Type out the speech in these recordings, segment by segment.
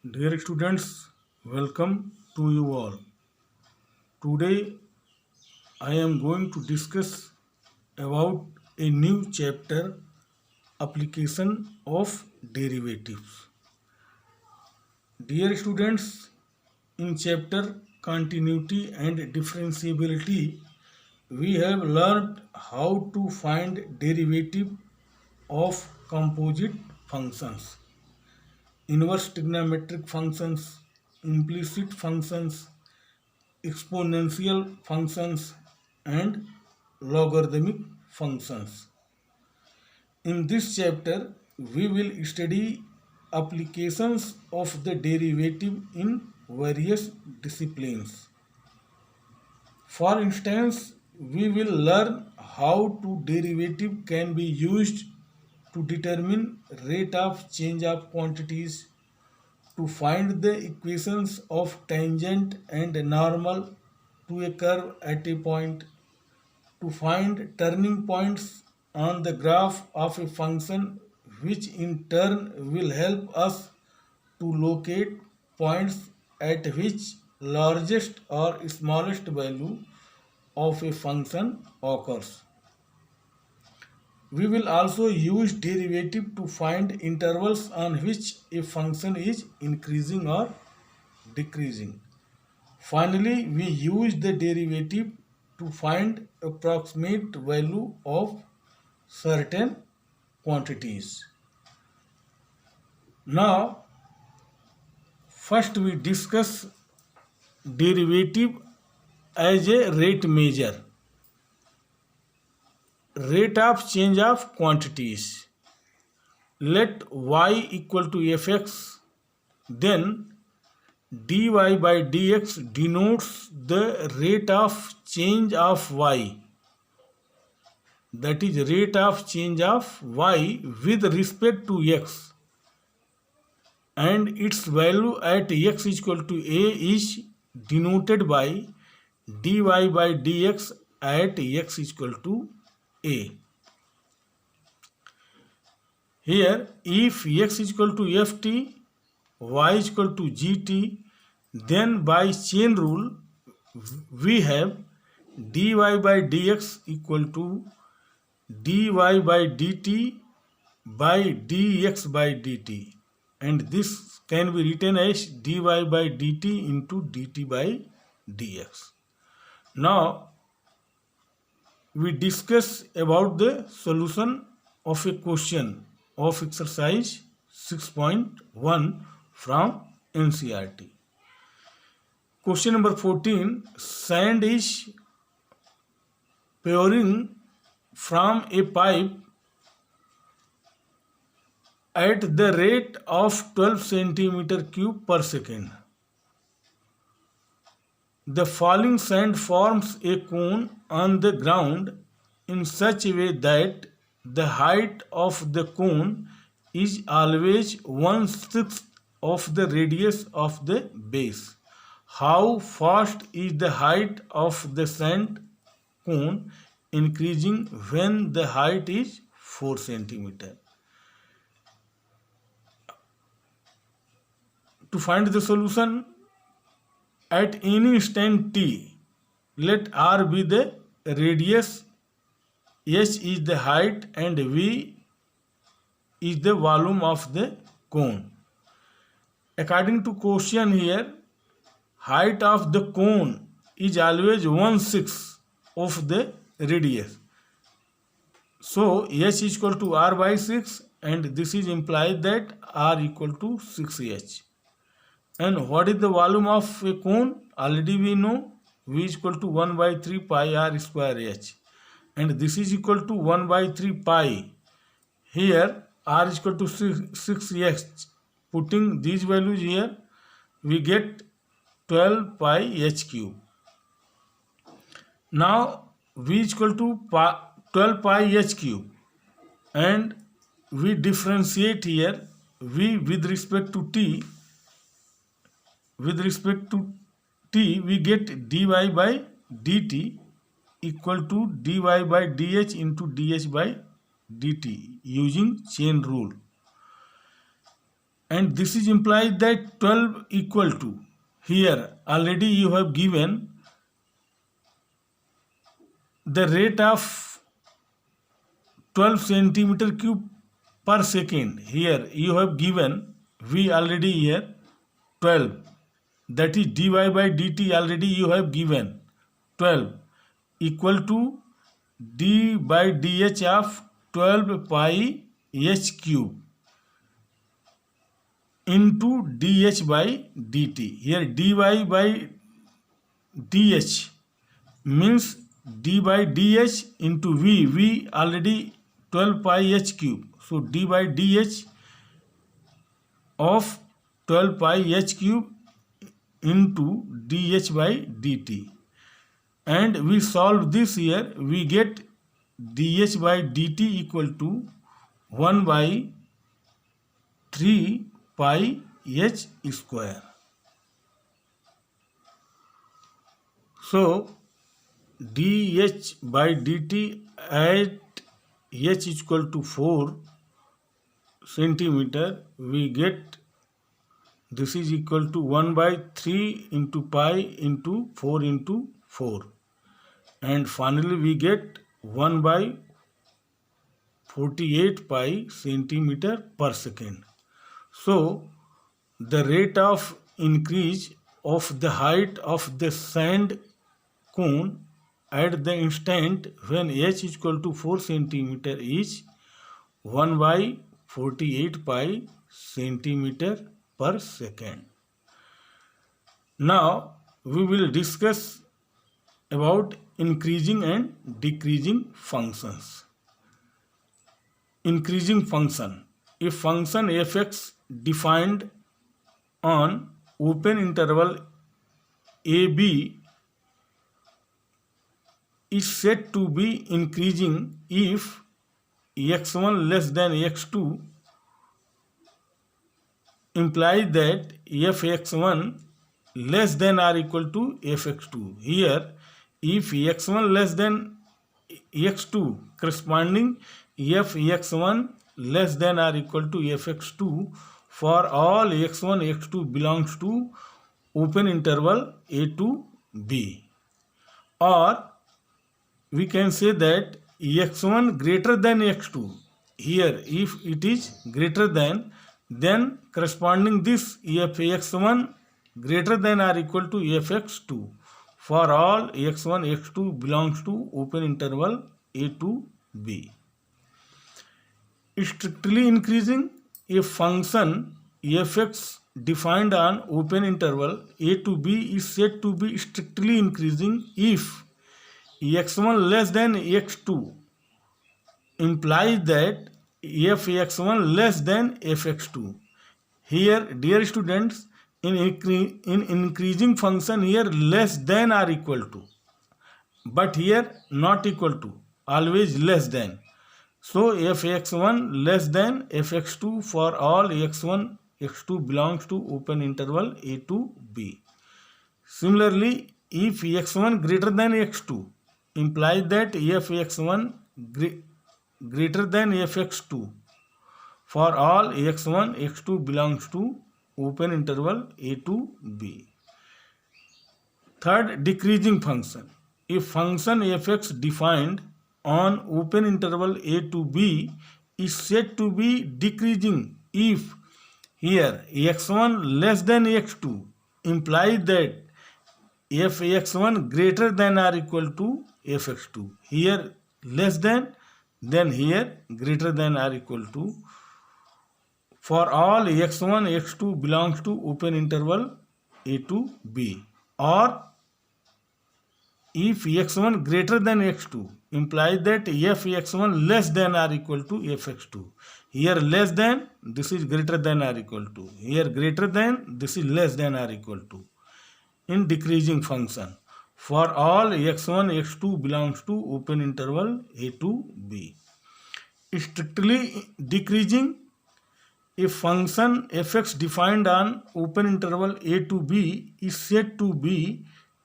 Dear students, welcome to you all. Today I am going to discuss about a new chapter, application of derivatives. Dear students, in chapter continuity and differentiability, we have learned how to find derivative of composite functions, inverse trigonometric functions, implicit functions, exponential functions and logarithmic functions. In this chapter, we will study applications of the derivative in various disciplines. For instance, we will learn how to derivative can be used to determine rate of change of quantities, to find the equations of tangent and normal to a curve at a point, to find turning points on the graph of a function, which in turn will help us to locate points at which largest or smallest value of a function occurs. We will also use derivative to find intervals on which a function is increasing or decreasing. Finally, we use the derivative to find approximate value of certain quantities. Now, first we discuss derivative as a rate measure. Rate of change of quantities. Let y equal to fx, then dy by dx denotes the rate of change of y, that is rate of change of y with respect to x, and its value at x is equal to a is denoted by dy by dx at x is equal to a. Here if x is equal to ft, y is equal to gt, then by chain rule we have dy by dx equal to dy by dt by dx by dt, and this can be written as dy by dt into dt by dx. Now we discuss about the solution of a question of exercise 6.1 from NCERT. Question number 14. Sand is pouring from a pipe at the rate of 12 centimeter cube per second. The falling sand forms a cone on the ground in such a way that the height of the cone is always 1/6 of the radius of the base. How fast is the height of the sand cone increasing when the height is 4 centimeter? To find the solution, at any instant t, let r be the radius, h is the height, and v is the volume of the cone. According to question here, height of the cone is always 1/6 of the radius. So h is equal to r by 6, and this is implied that r equal to 6h. And what is the volume of a cone? Already we know v is equal to 1 by 3 pi r square h. And this is equal to 1 by 3 pi. Here r is equal to 6h. Putting these values here, we get 12 pi h cube. Now v is equal to 12 pi h cube. And we differentiate here v with respect to t. With respect to t, we get dy by dt equal to dy by dh into dh by dt using chain rule. and this is implies that 12 equal to, here already you have given the rate of 12 centimeter cube per second. Here you have given, we already here 12, that is dy by dt already you have given 12 equal to d by dh of 12 pi h cube into dh by dt. Here dy by dh means d by dh into v already 12 pi h cube. So d by dh of 12 pi h cube into dh by dt. And we solve this here, we get dh by dt equal to 1 by 3 pi h square. So dh by dt at h is equal to 4 centimeter, we get this is equal to 1 by 3 into pi into 4 into 4, and finally we get 1 by 48 pi centimeter per second. So the rate of increase of the height of the sand cone at the instant when h is equal to 4 centimeter is 1 by 48 pi centimeter per second. Now we will discuss about increasing and decreasing functions. Increasing function. A function fx defined on open interval ab is said to be increasing if x1 less than x2 implies that fx1 less than or equal to fx2. Here if x1 less than x2 corresponding fx1 less than or equal to fx2 for all x1 x2 belongs to open interval a to b, or we can say that x1 greater than x2. Here if it is greater than, then corresponding this fx1 greater than or equal to fx2 for all x1 x2 belongs to open interval a to b. Strictly increasing. A function fx defined on open interval a to b is said to be strictly increasing if x1 less than x2 implies that fx1 less than fx2. Here dear students, in increasing function here less than or equal to, but here not equal to, always less than. So fx1 less than fx2 for all x1 x2 belongs to open interval a to b. Similarly, if x1 greater than x2 implies that fx1 greater than fx2 for all x1 x2 belongs to open interval a to b. Third, decreasing function. A function fx defined on open interval a to b is said to be decreasing if here x1 less than x2 implies that fx1 greater than or equal to fx2. Here less than, then here greater than or equal to for all x1 x2 belongs to open interval a to b, or if x1 greater than x2 implies that fx1 less than or equal to fx2. Here less than, this is greater than or equal to. Here greater than, this is less than or equal to. In decreasing function for all x1 x2 belongs to open interval a to b. Strictly decreasing. A function fx defined on open interval a to b is said to be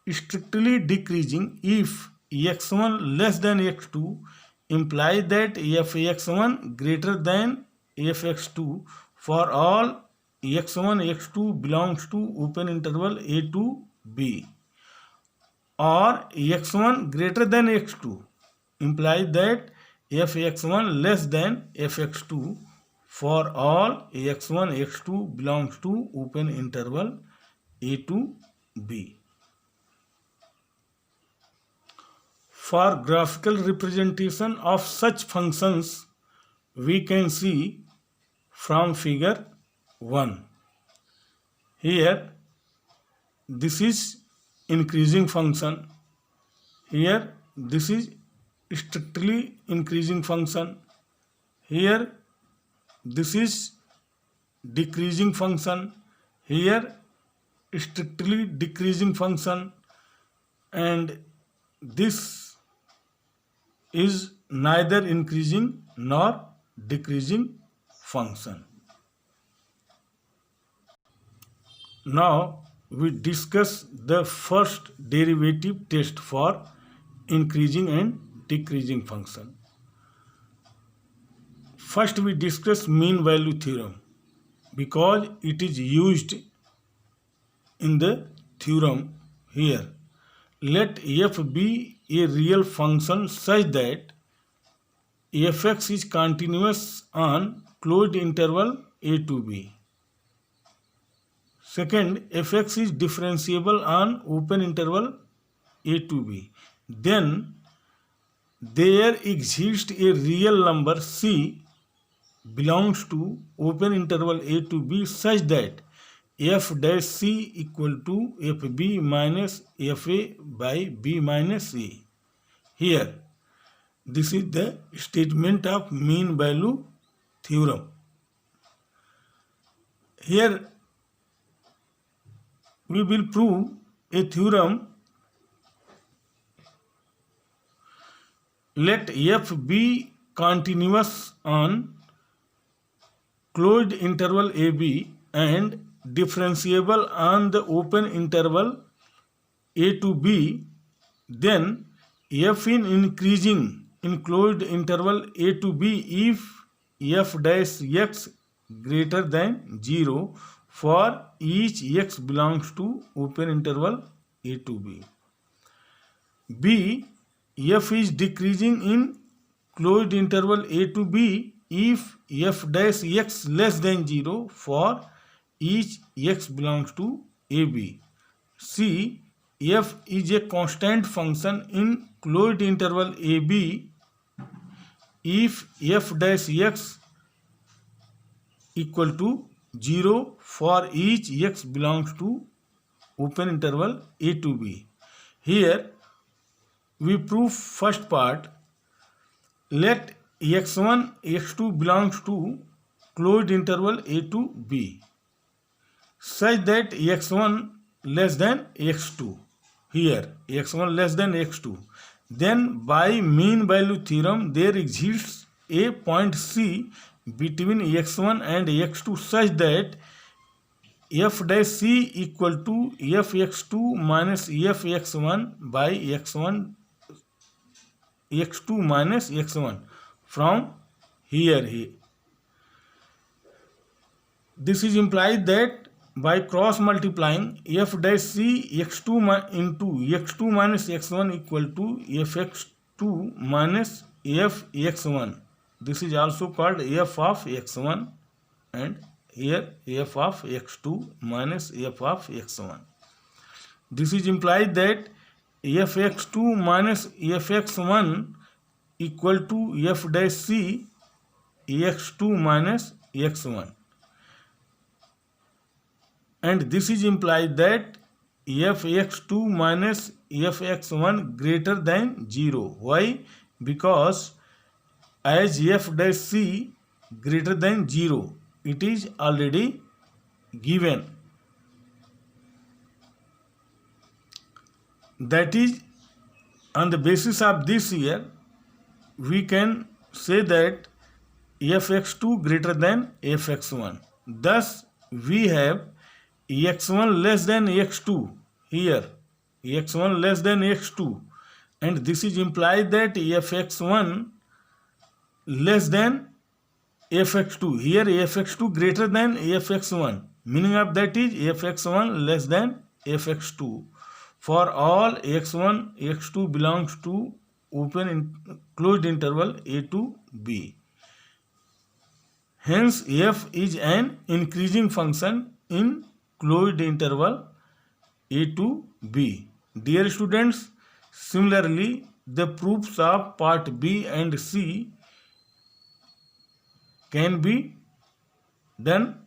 strictly decreasing if x1 less than x2 implies that fx1 greater than fx2 for all x1 x2 belongs to open interval a to b, or x1 greater than x2 implies that fx1 less than fx2 for all x1 x2 belongs to open interval a to b. For graphical representation of such functions, we can see from figure 1. Here, this is increasing function. Here, this is strictly increasing function. Here, this is decreasing function. Here, strictly decreasing function. And this is neither increasing nor decreasing function. Now we discuss the first derivative test for increasing and decreasing function. First we discuss mean value theorem because it is used in the theorem here. Let f be a real function such that fx is continuous on closed interval a to b. Second, fx is differentiable on open interval a to b. Then there exists a real number c belongs to open interval a to b such that f dash c equal to fb minus fa by b minus a. Here, this is the statement of mean value theorem. Here, we will prove a theorem. Let f be continuous on closed interval ab and differentiable on the open interval a to b, then f in increasing in closed interval a to b if f dash x greater than 0 for each x belongs to open interval a to b. B, f is decreasing in closed interval a to b if f dash x less than 0 for each x belongs to ab. C, f is a constant function in closed interval ab if f dash x equal to 0 for each x belongs to open interval a to b. Here we prove first part. Let x1 x2 belongs to closed interval a to b such that x1 less than x2. Here x1 less than x2. Then by mean value theorem there exists a point c between x1 and x2 such that f dash c equal to fx2 minus fx1 by x1 x2 minus x1 from here. This is implied that by cross multiplying f dash c x2 into x2 minus x1 equal to fx2 minus fx1. This is also called f of x1 and here f of x2 minus f of x1. This is implied that fx2 minus fx1 equal to f dash c x2 minus x1. And this is implied that fx2 minus fx1 greater than 0. Why? Because as f dash c greater than 0, it is already given. That is, on the basis of this here, we can say that fx2 greater than fx1. Thus, we have x1 less than x2 here, x1 less than x2, and this is implied that fx1 less than fx2. Here fx2 greater than fx1. Meaning of that is fx1 less than fx2 for all x1, x2 belongs to closed interval a to b. Hence, f is an increasing function in closed interval a to b. Dear students, similarly, the proofs of part B and C can be done.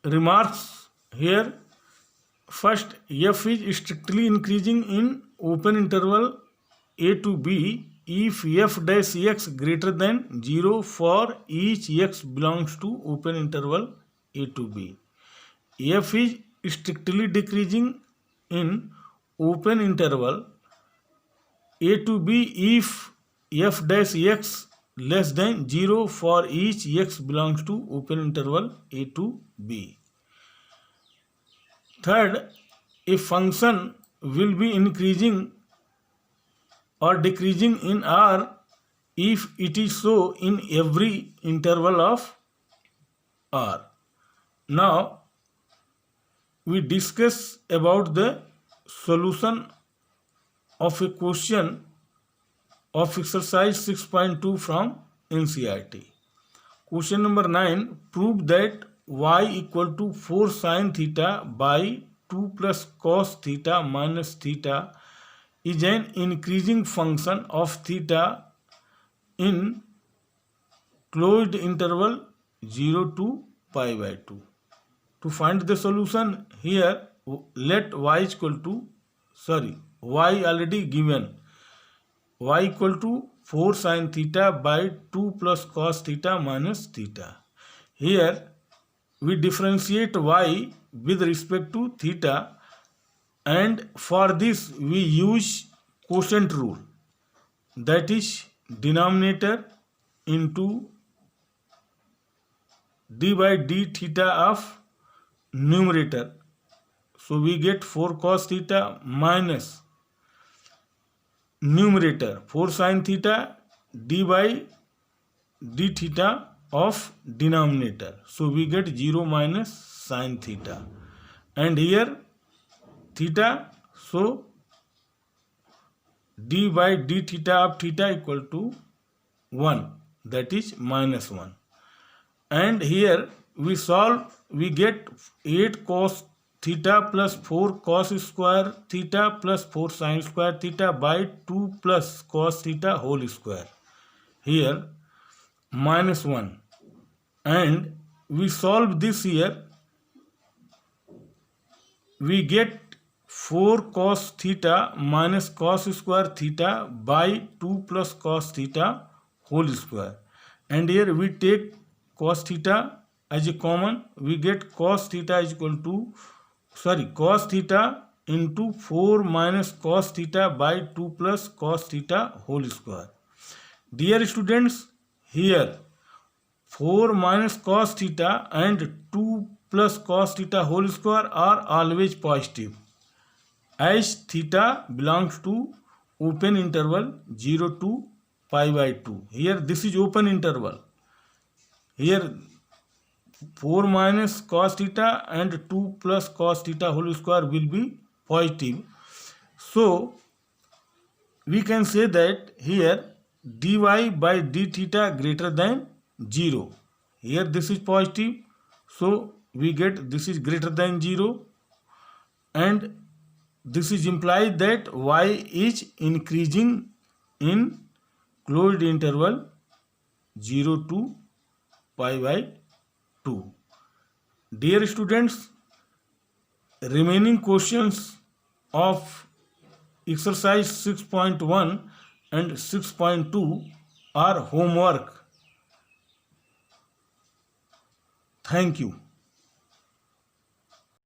Remarks here. First, f is strictly increasing in open interval a to b if f dash x greater than 0 for each x belongs to open interval a to b. F is strictly decreasing in open interval a to b if f dash x less than 0 for each x belongs to open interval a to b. Third, a function will be increasing or decreasing in R if it is so in every interval of R. Now, we discuss about the solution of a question of exercise 6.2 from NCERT. Question number 9. Prove that y equal to 4 sin theta by 2 plus cos theta minus theta is an increasing function of theta in closed interval 0 to pi by 2. To find the solution here, let y equal to, y already given, y equal to 4 sin theta by 2 plus cos theta minus theta. Here we differentiate y with respect to theta, and for this we use quotient rule, that is denominator into d by d theta of numerator. So we get 4 cos theta minus numerator 4 sin theta d by d theta of denominator. So we get 0 minus sin theta. And here theta, so d by d theta of theta equal to 1, that is minus 1. And here we solve, we get 8 cos theta plus 4 cos square theta plus 4 sin square theta by 2 plus cos theta whole square. Here minus 1. And we solve this here, we get 4 cos theta minus cos square theta by 2 plus cos theta whole square. And here we take cos theta as a common, we get cos theta is equal to, cos theta into 4 minus cos theta by 2 plus cos theta whole square. Dear students, here 4 minus cos theta and 2 plus cos theta whole square are always positive, as theta belongs to open interval 0 to pi by 2. Here this is open interval. Here 4 minus cos theta and 2 plus cos theta whole square will be positive. So we can say that here dy by d theta greater than 0. Here this is positive, so we get this is greater than 0, and this is implied that y is increasing in closed interval 0 to pi by 2. Dear students, remaining questions of exercise 6.1 and 6.2 are homework. Thank you.